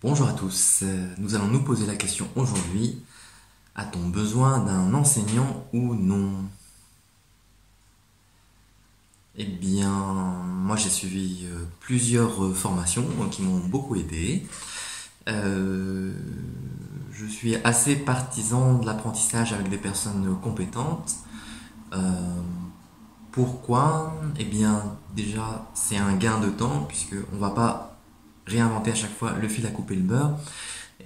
Bonjour à tous, nous allons nous poser la question aujourd'hui, a-t-on besoin d'un enseignant ou non? Eh bien, moi j'ai suivi plusieurs formations qui m'ont beaucoup aidé. Je suis assez partisan de l'apprentissage avec des personnes compétentes. Euh, Pourquoi? Eh bien, déjà, c'est un gain de temps puisque on va pas réinventer à chaque fois le fil à couper le beurre.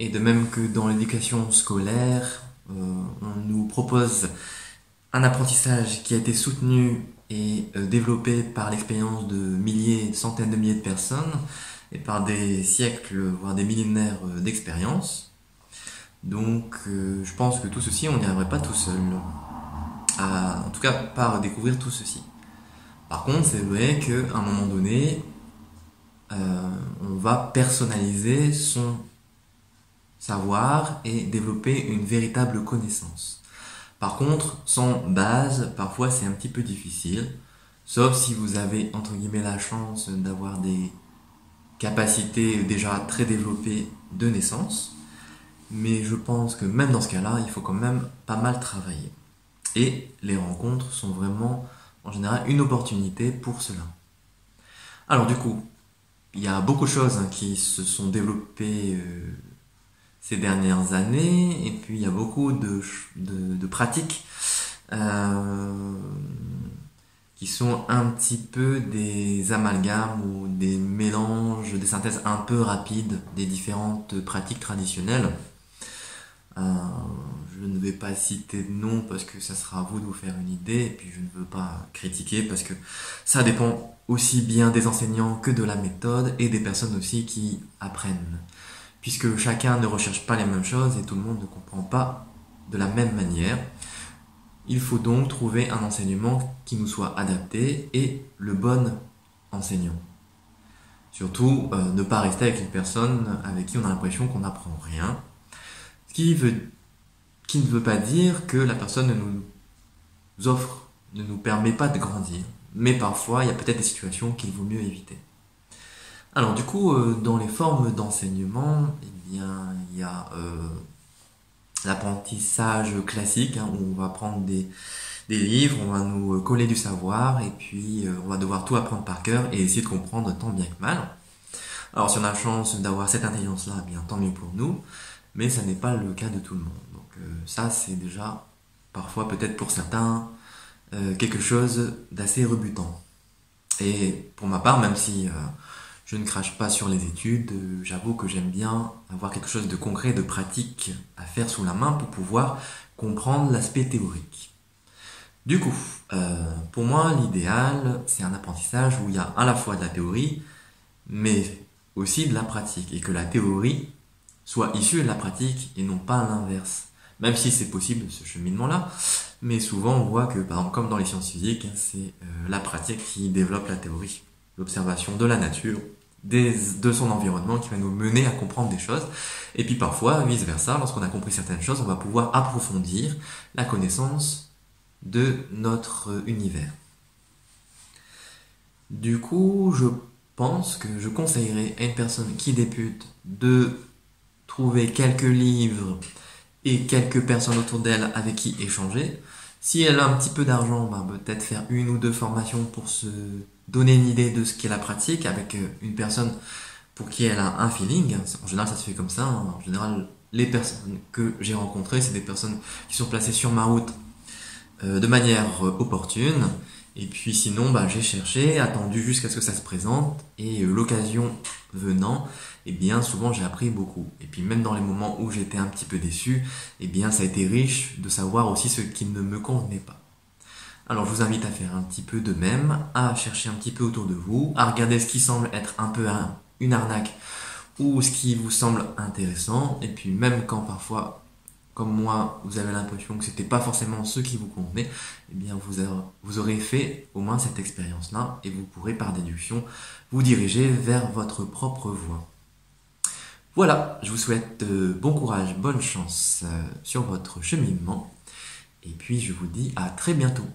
Et de même que dans l'éducation scolaire, on nous propose un apprentissage qui a été soutenu et développé par l'expérience de milliers, centaines de milliers de personnes et par des siècles, voire des millénaires d'expérience. Donc je pense que tout ceci, on n'y arriverait pas tout seul. En tout cas, pas à découvrir tout ceci. Par contre, c'est vrai qu'à un moment donné, on va personnaliser son savoir et développer une véritable connaissance. Par contre, sans base, parfois c'est un petit peu difficile, sauf si vous avez entre guillemets la chance d'avoir des capacités déjà très développées de naissance. Mais je pense que même dans ce cas-là, il faut quand même pas mal travailler. Et les rencontres sont vraiment en général une opportunité pour cela. Alors du coup, il y a beaucoup de choses qui se sont développées ces dernières années, et puis il y a beaucoup de pratiques euh, qui sont un petit peu des amalgames ou des mélanges, des synthèses un peu rapides des différentes pratiques traditionnelles. Euh, je ne vais pas citer de nom parce que ça sera à vous de vous faire une idée, et puis je ne veux pas critiquer parce que ça dépend aussi bien des enseignants que de la méthode et des personnes aussi qui apprennent. Puisque chacun ne recherche pas les mêmes choses et tout le monde ne comprend pas de la même manière. Il faut donc trouver un enseignement qui nous soit adapté et le bon enseignant. Surtout, ne pas rester avec une personne avec qui on a l'impression qu'on n'apprend rien. Ce qui ne veut pas dire que la personne ne nous offre, ne nous permet pas de grandir. Mais parfois, il y a peut-être des situations qu'il vaut mieux éviter. Alors du coup, dans les formes d'enseignement, eh bien, il y a l'apprentissage classique, hein, où on va prendre des livres, on va nous coller du savoir, et puis on va devoir tout apprendre par cœur et essayer de comprendre tant bien que mal. Alors si on a la chance d'avoir cette intelligence-là, eh bien tant mieux pour nous, mais ça n'est pas le cas de tout le monde. Donc ça, c'est déjà parfois peut-être pour certains quelque chose d'assez rebutant. Et pour ma part, même si je ne crache pas sur les études, j'avoue que j'aime bien avoir quelque chose de concret, de pratique à faire sous la main pour pouvoir comprendre l'aspect théorique. Du coup, pour moi, l'idéal, c'est un apprentissage où il y a à la fois de la théorie, mais aussi de la pratique, et que la théorie soit issue de la pratique et non pas l'inverse. Même si c'est possible ce cheminement-là, mais souvent on voit que, par exemple, comme dans les sciences physiques, c'est la pratique qui développe la théorie. L'observation de la nature, de son environnement qui va nous mener à comprendre des choses. Et puis parfois, vice-versa, lorsqu'on a compris certaines choses, on va pouvoir approfondir la connaissance de notre univers. Du coup, je pense que je conseillerais à une personne qui débute de trouver quelques livres et quelques personnes autour d'elle avec qui échanger. Si elle a un petit peu d'argent, bah, peut-être faire une ou deux formations pour se donner une idée de ce qu'est la pratique avec une personne pour qui elle a un feeling. En général, ça se fait comme ça. En général, les personnes que j'ai rencontrées, c'est des personnes qui sont placées sur ma route de manière opportune. Et puis sinon, bah, j'ai cherché, attendu jusqu'à ce que ça se présente, et l'occasion venant, eh bien souvent j'ai appris beaucoup. Et puis même dans les moments où j'étais un petit peu déçu, eh bien ça a été riche de savoir aussi ce qui ne me convenait pas. Alors je vous invite à faire un petit peu de même, à chercher un petit peu autour de vous, à regarder ce qui semble être un peu une arnaque ou ce qui vous semble intéressant, et puis même quand parfois, comme moi, vous avez l'impression que c'était pas forcément ce qui vous convenait, eh bien vous aurez fait au moins cette expérience-là et vous pourrez par déduction vous diriger vers votre propre voie. Voilà, je vous souhaite bon courage, bonne chance sur votre cheminement et puis je vous dis à très bientôt.